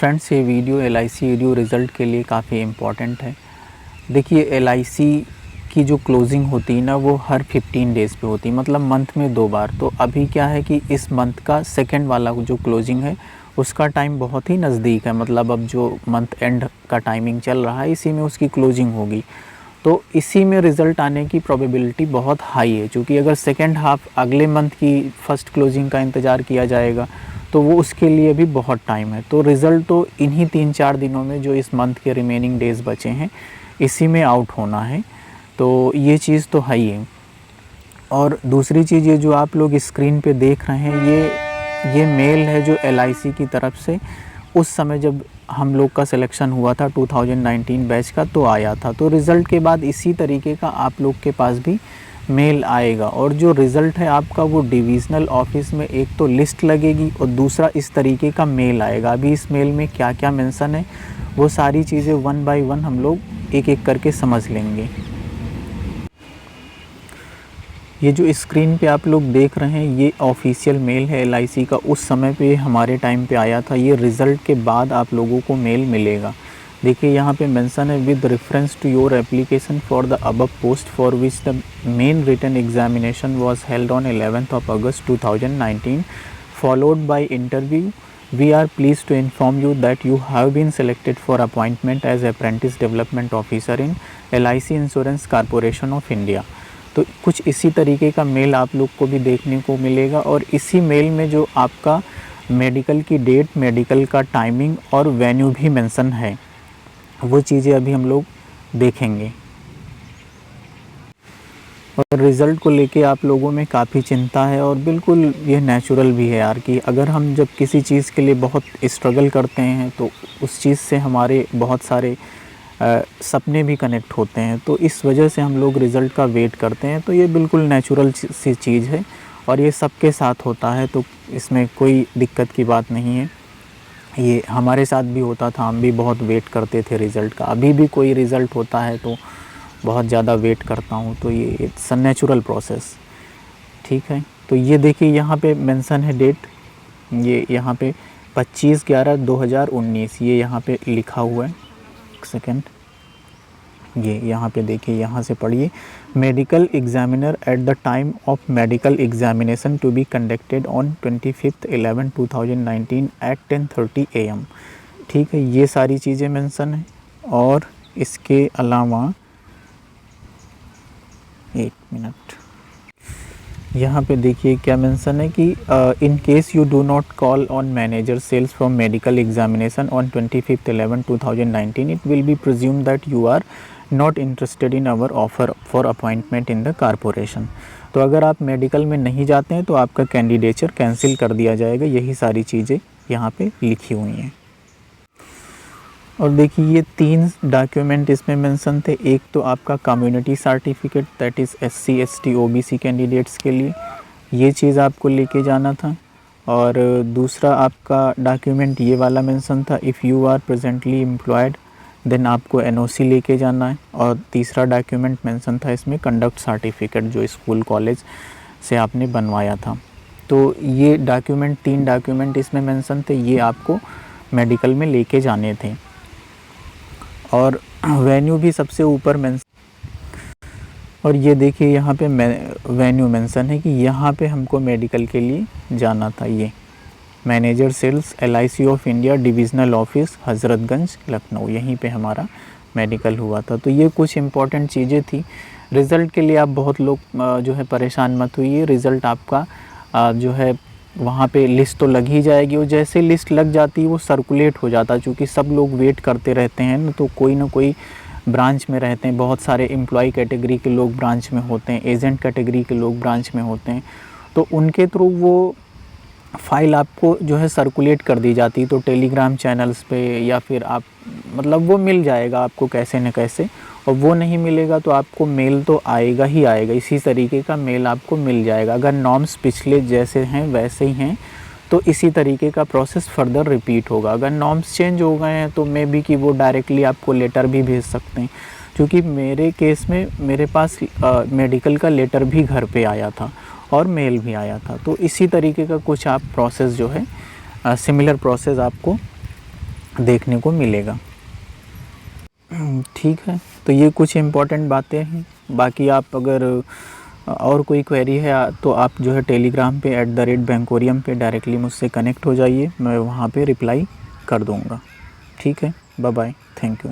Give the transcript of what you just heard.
Friends, ये video LIC video result के लिए काफ़ी इम्पॉर्टेंट है। देखिए, LIC की जो क्लोजिंग होती है ना, वो हर 15 डेज़ पे होती है, मतलब मंथ में 2 बार। तो अभी क्या है कि इस मंथ का सेकंड वाला जो क्लोजिंग है उसका टाइम बहुत ही नज़दीक है, मतलब अब जो मंथ एंड का टाइमिंग चल रहा है इसी में उसकी क्लोजिंग होगी। तो इसी में रिज़ल्ट आने की प्रोबेबिलिटी बहुत हाई है, क्योंकि अगर सेकेंड हाफ अगले मंथ की फ़र्स्ट क्लोजिंग का इंतज़ार किया जाएगा तो वो उसके लिए भी बहुत टाइम है। तो रिज़ल्ट तो इन्हीं 3-4 दिनों में, जो इस मंथ के रिमेनिंग डेज़ बचे हैं, इसी में आउट होना है। तो ये चीज़ तो है ही है। और दूसरी चीज़, ये जो आप लोग स्क्रीन पे देख रहे हैं, ये मेल है जो LIC की तरफ से उस समय जब हम लोग का सिलेक्शन हुआ था 2019 बैच का तो आया था। तो रिज़ल्ट के बाद इसी तरीके का आप लोग के पास भी मेल आएगा, और जो रिज़ल्ट है आपका वो डिविज़नल ऑफिस में एक तो लिस्ट लगेगी और दूसरा इस तरीके का मेल आएगा। अभी इस मेल में क्या क्या मेंशन है वो सारी चीज़ें 1 बाय 1 हम लोग एक एक करके समझ लेंगे। ये जो स्क्रीन पे आप लोग देख रहे हैं ये ऑफिशियल मेल है LIC का, उस समय पे हमारे टाइम पे आया था। ये रिज़ल्ट के बाद आप लोगों को मेल मिलेगा। देखिए यहाँ पे मेंशन है, with reference to your application for the above post for which the main written examination was held on 11 August 2019 followed by interview, we are please to inform you that you have been selected for appointment as apprentice development officer in LIC insurance corporation of India. तो कुछ इसी तरीके का mail आप लोग को भी देखने को मिलेगा, और इसी मेल में जो आपका मेडिकल की डेट, मेडिकल का टाइमिंग और वेन्यू भी मेंशन है, वो चीज़ें अभी हम लोग देखेंगे। और रिज़ल्ट को लेके आप लोगों में काफ़ी चिंता है, और बिल्कुल ये नेचुरल भी है यार, कि अगर हम जब किसी चीज़ के लिए बहुत स्ट्रगल करते हैं तो उस चीज़ से हमारे बहुत सारे सपने भी कनेक्ट होते हैं। तो इस वजह से हम लोग रिज़ल्ट का वेट करते हैं। तो ये बिल्कुल नेचुरल सी चीज़ है, और ये सबके साथ होता है, तो इसमें कोई दिक्कत की बात नहीं है। ये हमारे साथ भी होता था, हम भी बहुत वेट करते थे रिज़ल्ट का। अभी भी कोई रिज़ल्ट होता है तो बहुत ज़्यादा वेट करता हूँ। तो ये इट्स अ नेचुरल प्रोसेस, ठीक है। तो ये देखिए यहाँ पे मेंशन है डेट, ये यहाँ पे 25/11/2019 ये यहाँ पे लिखा हुआ है। एक सेकेंड, ये यहाँ पे देखिए, यहाँ से पढ़िए, medical examiner at the time of medical examination to be conducted on 25/11/2019 at 10:30 AM। ठीक है, ये सारी चीज़ें मेंशन है। और इसके अलावा एक मिनट, यहाँ पे देखिए क्या मेंशन है कि in case you do not call on manager sales from medical examination on 25/11/2019 it will be presume that you are not interested in our offer for appointment in the corporation. तो अगर आप medical में नहीं जाते हैं तो आपका candidature cancel कर दिया जाएगा। यही सारी चीज़ें यहाँ पे लिखी हुई हैं। और देखिए ये 3 डॉक्यूमेंट इसमें मेंशन थे। एक तो आपका community certificate, that is SC ST OBC candidates के लिए, ये चीज़ आपको लेके जाना था। और दूसरा आपका डॉक्यूमेंट ये वाला मेंशन था, if you are presently employed then आपको NOC लेके जाना है। और तीसरा डॉक्यूमेंट मेंशन था इसमें कंडक्ट सर्टिफिकेट, जो स्कूल कॉलेज से आपने बनवाया था। तो ये डॉक्यूमेंट, 3 डॉक्यूमेंट इसमें मेंशन थे, ये आपको मेडिकल में लेके जाने थे। और वेन्यू भी सबसे ऊपर मेंशन, और ये देखिए यहाँ पे वेन्यू मेंशन है कि यहाँ पे हमको मेडिकल के लिए जाना था। ये manager sales LIC of India divisional office Hazratganj Lucknow, यहीं पे हमारा मेडिकल हुआ था। तो ये कुछ इम्पॉर्टेंट चीज़ें थी। रिज़ल्ट के लिए आप बहुत लोग जो है परेशान मत होइए। रिज़ल्ट आपका जो है वहाँ पे लिस्ट तो लग ही जाएगी, और जैसे लिस्ट लग जाती है वो सर्कुलेट हो जाता है, क्योंकि सब लोग वेट करते रहते हैं तो कोई ना कोई ब्रांच में रहते हैं। बहुत सारे एम्प्लॉय कैटेगरी के लोग ब्रांच में होते हैं, एजेंट कैटेगरी के लोग ब्रांच में होते हैं, तो उनके थ्रू वो फाइल आपको जो है सर्कुलेट कर दी जाती है। तो टेलीग्राम चैनल्स पे या फिर आप मतलब वो मिल जाएगा आपको कैसे न कैसे, और वो नहीं मिलेगा तो आपको मेल तो आएगा ही आएगा। इसी तरीके का मेल आपको मिल जाएगा। अगर नॉर्म्स पिछले जैसे हैं वैसे ही हैं तो इसी तरीके का प्रोसेस फर्दर रिपीट होगा। अगर नॉर्म्स चेंज हो गए हैं तो मे बी कि वो डायरेक्टली आपको लेटर भी भेज सकते हैं, क्योंकि मेरे केस में मेरे पास मेडिकल का लेटर भी घर पे आया था और मेल भी आया था। तो इसी तरीके का कुछ आप प्रोसेस जो है सिमिलर प्रोसेस आपको देखने को मिलेगा। ठीक है, तो ये कुछ इम्पोर्टेंट बातें हैं। बाकी आप अगर और कोई क्वेरी है तो आप जो है टेलीग्राम पे @Bankorium पे डायरेक्टली मुझसे कनेक्ट हो जाइए, मैं वहाँ पे रिप्लाई कर दूँगा। ठीक है, बाय बाय, थैंक यू।